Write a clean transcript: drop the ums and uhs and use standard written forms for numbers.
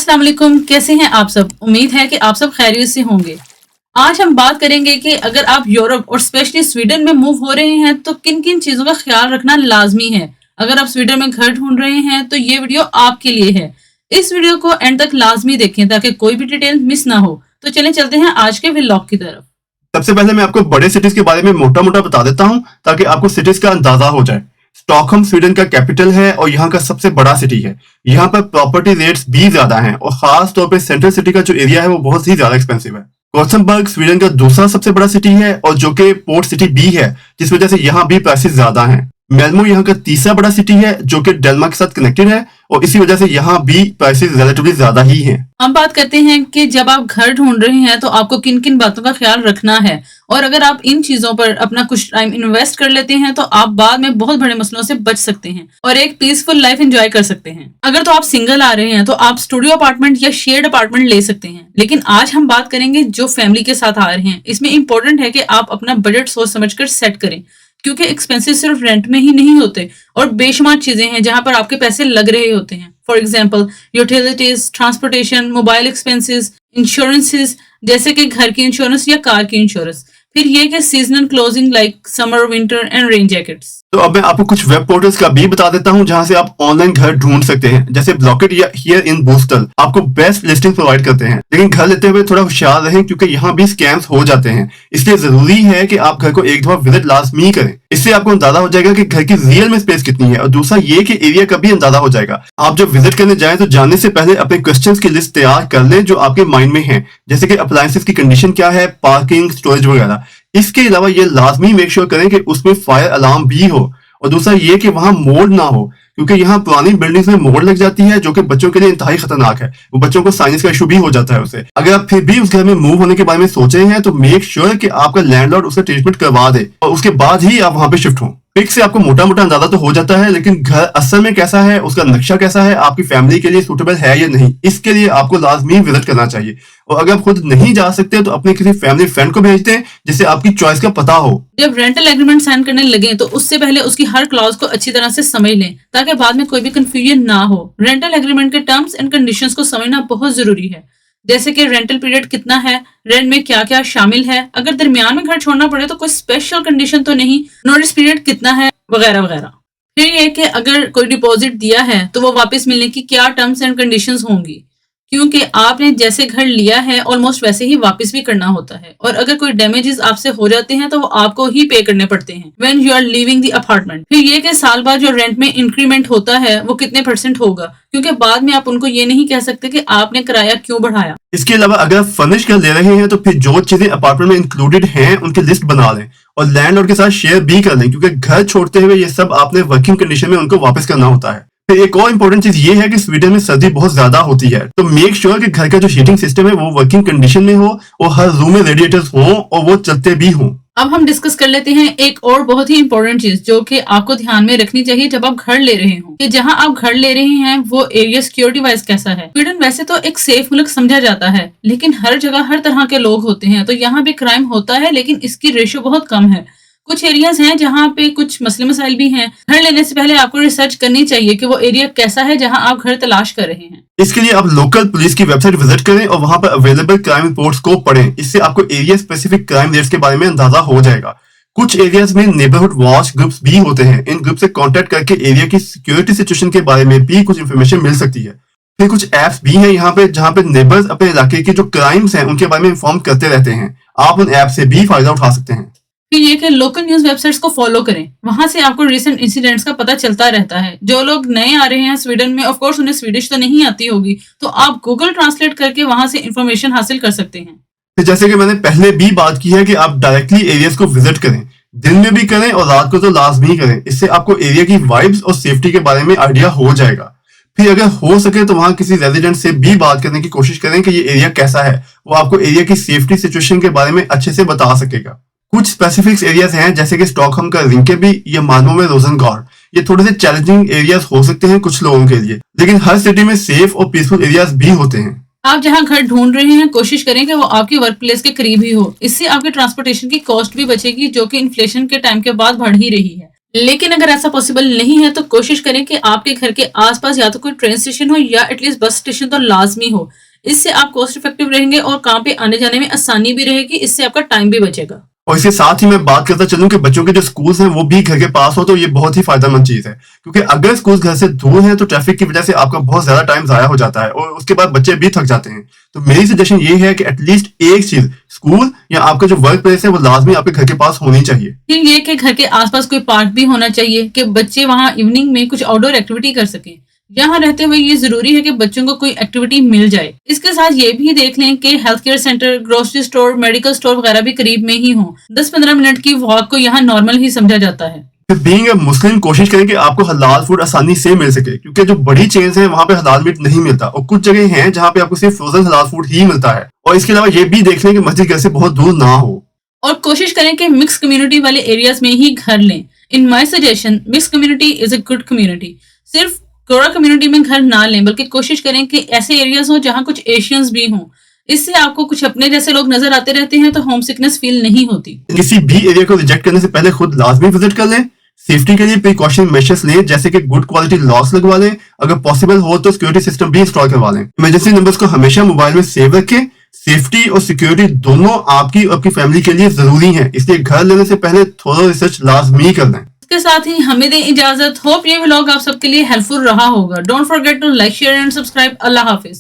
अस्सलाम वालेकुम, कैसे हैं आप सब। उम्मीद है कि आप सब खैरियत से होंगे। आज हम बात करेंगे कि अगर आप यूरोप और स्पेशली स्वीडन में मूव हो रहे हैं तो किन किन चीजों का ख्याल रखना लाजमी है। अगर आप स्वीडन में घर ढूंढ रहे हैं तो ये वीडियो आपके लिए है। इस वीडियो को एंड तक लाजमी देखें ताकि कोई भी डिटेल मिस ना हो। तो चलें चलते हैं आज के व्लॉग की तरफ। सबसे पहले मैं आपको बड़े सिटीज के बारे में मोटा मोटा बता देता हूं ताकि आपको सिटीज का अंदाजा हो जाए। स्टॉकहोम स्वीडन का कैपिटल है और यहाँ का सबसे बड़ा सिटी है। यहाँ पर प्रॉपर्टी रेट्स भी ज्यादा हैं और खास तौर पे सेंट्रल सिटी का जो एरिया है वो बहुत ही ज्यादा एक्सपेंसिव है। गोथेनबर्ग स्वीडन का दूसरा सबसे बड़ा सिटी है और जो कि पोर्ट सिटी भी है, जिस वजह से यहाँ भी प्राइसेस ज्यादा हैं। मेल्मो यहाँ का तीसरा बड़ा सिटी है जो कि डेनमार्क के साथ कनेक्टेड है और इसी वजह से यहाँ भी प्राइसेस रिलेटिवली ज्यादा ही हैं। हम बात करते हैं कि जब आप घर ढूंढ रहे हैं तो आपको किन किन बातों का ख्याल रखना है, और अगर आप इन चीजों पर अपना कुछ टाइम इन्वेस्ट कर लेते हैं तो आप बाद में बहुत बड़े मसलों से बच सकते हैं और एक पीसफुल लाइफ एंजॉय कर सकते हैं। अगर तो आप सिंगल आ रहे हैं तो आप स्टूडियो अपार्टमेंट या शेयर्ड अपार्टमेंट ले सकते हैं, लेकिन आज हम बात करेंगे जो फैमिली के साथ आ रहे हैं। इसमें इंपॉर्टेंट है कि आप अपना बजट सोच समझकर सेट करें, क्योंकि एक्सपेंसेस सिर्फ रेंट में ही नहीं होते और बेशुमार चीजें हैं जहां पर आपके पैसे लग रहे होते हैं। For example utilities, transportation, mobile expenses, insurances जैसे कि घर की इंश्योरेंस या कार की इंश्योरेंस। फिर ये कि seasonal closing like summer, winter and rain jackets. तो अब मैं आपको कुछ वेब पोर्टल्स का भी बता देता हूं जहां से आप ऑनलाइन घर ढूंढ सकते हैं, जैसे ब्लॉकेट या हियर इन बूस्टल आपको बेस्ट लिस्टिंग प्रोवाइड करते हैं। लेकिन घर लेते हुए थोड़ा होशियार रहें क्योंकि यहाँ भी स्कैम्स हो जाते हैं, इसलिए जरूरी है कि आप घर को एक दफा विजिट लाजमी करें। इससे आपको अंदाजा हो जाएगा कि घर की रियल में स्पेस कितनी है और दूसरा ये कि एरिया का भी अंदाजा हो जाएगा। आप जब विजिट करने जाएं तो जाने से पहले अपने क्वेश्चंस की लिस्ट तैयार कर लें जो आपके माइंड में है, जैसे कि अप्लायंसेस की कंडीशन क्या है, पार्किंग, स्टोरेज वगैरह। इसके अलावा ये लाजमी मेक श्योर करें कि उसमें फायर अलार्म भी हो और दूसरा ये कि वहां मोल्ड ना हो, क्योंकि यहाँ पुरानी बिल्डिंग्स में मोल्ड लग जाती है जो कि बच्चों के लिए इंतहाई खतरनाक है। वो बच्चों को साइंस का इशू भी हो जाता है उससे। अगर आप फिर भी उस घर में मूव होने के बारे में सोच रहे हैं तो मेक श्योर कि आपका लैंडलॉर्ड उसका ट्रीटमेंट करवा दे और उसके बाद ही आप वहां पे शिफ्ट हो। पिक से आपको मोटा मोटा अंदाजा तो हो जाता है, लेकिन घर असल में कैसा है, उसका नक्शा कैसा है, आपकी फैमिली के लिए सूटेबल है या नहीं, इसके लिए आपको लाजमी विजिट करना चाहिए। और अगर आप खुद नहीं जा सकते तो अपने किसी फैमिली फ्रेंड को भेज दें जिससे आपकी चॉइस का पता हो। जब रेंटल एग्रीमेंट साइन करने लगे तो उससे पहले उसकी हर क्लॉज को अच्छी तरह से समझ लें ताकि बाद में कोई भी कंफ्यूजन ना हो। रेंटल एग्रीमेंट के टर्म्स एंड कंडीशंस को समझना बहुत जरूरी है, जैसे कि रेंटल पीरियड कितना है, रेंट में क्या क्या शामिल है, अगर दरमियान में घर छोड़ना पड़े तो कोई स्पेशल कंडीशन तो नहीं, नोटिस पीरियड कितना है, वगैरह वगैरह। फिर ये कि अगर कोई डिपॉजिट दिया है तो वो वापस मिलने की क्या टर्म्स एंड कंडीशंस होंगी, क्योंकि आपने जैसे घर लिया है ऑलमोस्ट वैसे ही वापस भी करना होता है, और अगर कोई डैमेजेस आपसे हो जाते हैं तो वो आपको ही पे करने पड़ते हैं when you are living the apartment. फिर ये कि साल बाद जो रेंट में इंक्रीमेंट होता है वो कितने % होगा, क्योंकि बाद में आप उनको ये नहीं कह सकते कि आपने किराया क्यों बढ़ाया। इसके अलावा अगर आप फर्निश कर ले रहे हैं तो फिर जो चीजें अपार्टमेंट में इंक्लूडेड हैं उनकी लिस्ट बना लें और लैंडलॉर्ड के साथ शेयर भी कर लें, क्योंकि घर छोड़ते हुए ये सब आपने वर्किंग कंडीशन में उनको वापस करना होता है। फिर एक और इम्पोर्टेंट चीज ये है कि स्वीडन में सर्दी बहुत ज्यादा होती है, तो मेक श्योर कि घर का जो हीटिंग सिस्टम है वो वर्किंग कंडीशन में हो और हर रूम में रेडिएटर्स हो और वो चलते भी हो। अब हम डिस्कस कर लेते हैं एक और बहुत ही इंपॉर्टेंट चीज जो कि आपको ध्यान में रखनी चाहिए जब आप घर ले रहे हो, कि जहां आप घर ले रहे हैं वो एरिया सिक्योरिटी वाइज कैसा है। स्वीडन वैसे तो एक सेफ मुल्क समझा जाता है, लेकिन हर जगह हर तरह के लोग होते हैं, तो यहाँ भी क्राइम होता है लेकिन इसकी रेशियो बहुत कम है। कुछ एरियाज हैं जहाँ पे कुछ मसले मसाइल भी हैं। घर लेने से पहले आपको रिसर्च करनी चाहिए कि वो एरिया कैसा है जहाँ आप घर तलाश कर रहे हैं। इसके लिए आप लोकल पुलिस की वेबसाइट विजिट करें और वहां पर अवेलेबल क्राइम रिपोर्ट्स को पढ़ें। इससे आपको एरिया स्पेसिफिक क्राइम रेट्स के बारे में अंदाजा हो जाएगा। कुछ एरियाज में नेबरहुड वॉच ग्रुप्स भी होते हैं। इन ग्रुप से कांटेक्ट करके एरिया की सिक्योरिटी सिचुएशन के बारे में भी कुछ इन्फॉर्मेशन मिल सकती है। फिर कुछ एप्स भी हैं यहाँ पे जहाँ पे नेबर्स अपने इलाके के जो क्राइम्स हैं उनके बारे में इन्फॉर्म करते रहते हैं। आप उन ऐप से भी फायदा उठा सकते हैं। फिर ये कि लोकल न्यूज वेबसाइट्स को फॉलो करें, वहां से आपको रिसेंट इंसिडेंट्स का पता चलता रहता है। जो लोग नए आ रहे हैं स्वीडन में, ऑफ कोर्स उन्हें स्वीडिश तो नहीं आती होगी, तो आप गूगल ट्रांसलेट करके वहां से इंफॉर्मेशन हासिल कर सकते हैं। फिर जैसे कि मैंने पहले भी बात की है कि आप डायरेक्टली एरियाज को विजिट करें, दिन में भी करें और रात को तो लाजमी करें। इससे आपको एरिया की वाइब्स और सेफ्टी के बारे में आइडिया हो जाएगा। फिर अगर हो सके तो वहां किसी रेजिडेंट से भी बात करने की कोशिश करें कि ये एरिया कैसा है, वो आपको एरिया की सेफ्टी सिचुएशन के बारे में अच्छे से बता सकेगा। कुछ स्पेसिफिक एरियाज हैं जैसे कि स्टॉकहोम का रिंकेबी या माल्मो में रोजनगॉर्ड, ये थोड़े से चैलेंजिंग एरियाज हो सकते हैं कुछ लोगों के लिए, लेकिन हर सिटी में सेफ और पीसफुल एरियाज भी होते हैं। आप जहां घर ढूंढ रहे हैं कोशिश करें कि वो आपकी वर्क प्लेस के करीब ही हो। इससे आपके ट्रांसपोर्टेशन की कॉस्ट भी बचेगी जो कि इन्फ्लेशन के टाइम के बाद बढ़ ही रही है। लेकिन अगर ऐसा पॉसिबल नहीं है तो कोशिश करें कि आपके घर के आसपास या तो कोई ट्रेन स्टेशन हो या एटलीस्ट बस स्टेशन तो लाजमी हो। इससे आप कॉस्ट इफेक्टिव रहेंगे और काम पे आने जाने में आसानी भी रहेगी, इससे आपका टाइम भी बचेगा। और इसके साथ ही मैं बात करता चलूं कि बच्चों के जो स्कूल्स हैं वो भी घर के पास हो तो ये बहुत ही फायदेमंद चीज है, क्योंकि अगर स्कूल घर से दूर है तो ट्रैफिक की वजह से आपका बहुत ज्यादा टाइम जाया हो जाता है और उसके बाद बच्चे भी थक जाते हैं। तो मेरी सजेशन ये है कि एटलीस्ट एक चीज स्कूल या आपका जो वर्क प्लेस है वो लाजमी आपके घर के पास होनी चाहिए। फिर ये कि घर के आसपास कोई पार्क भी होना चाहिए कि बच्चे वहाँ इवनिंग में कुछ आउटडोर एक्टिविटी कर सकें। यहाँ रहते हुए ये जरूरी है कि बच्चों को कोई एक्टिविटी मिल जाए। इसके साथ ये भी देख लें कि health care centre, grocery store, medical store वगैरह भी करीब में ही हो। 10-15 मिनट की वॉक को यहाँ नॉर्मल ही समझा जाता है। फिर बीइंग अ मुस्लिम कोशिश करें कि आपको हलाल फूड आसानी से मिल सके, क्योंकि जो बड़ी चेन्स हैं वहां पे हलाल मीट नहीं मिलता और कुछ जगह हैं जहां पे आपको सिर्फ फ्रोजन हलाल फूड ही मिलता है। और इसके अलावा ये भी देख लें कि मस्जिद घर से बहुत दूर ना हो। और कोशिश करें कि मिक्स कम्युनिटी वाले एरियाज में ही घर लें। In my suggestion mix community is a good community. सिर्फ कोरा कम्युनिटी में घर ना लें, बल्कि कोशिश करें कि ऐसे एरियाज हो जहाँ कुछ एशियंस भी हों। इससे आपको कुछ अपने जैसे लोग नजर आते रहते हैं तो होम सिकनेस फील नहीं होती। किसी भी एरिया को रिजेक्ट करने से पहले खुद लाजमी विजिट कर लें। सेफ्टी के लिए प्रिकॉशन मेजर्स लें, जैसे कि गुड क्वालिटी लॉक्स लगवा लें, अगर पॉसिबल हो तो सिक्योरिटी सिस्टम भी इंस्टॉल करवा लें। इमरजेंसी नंबर्स को हमेशा मोबाइल में सेव रखें। सेफ्टी और सिक्योरिटी दोनों आपकी और आपकी फैमिली के लिए जरूरी है, इसलिए घर लेने से पहले थोड़ा रिसर्च लाजमी कर लें। इसके साथ ही हमें दें इजाजत। होप ये व्लॉग आप सबके लिए हेल्पफुल रहा होगा। Don't forget to like, share and subscribe. अल्लाह हाफिज।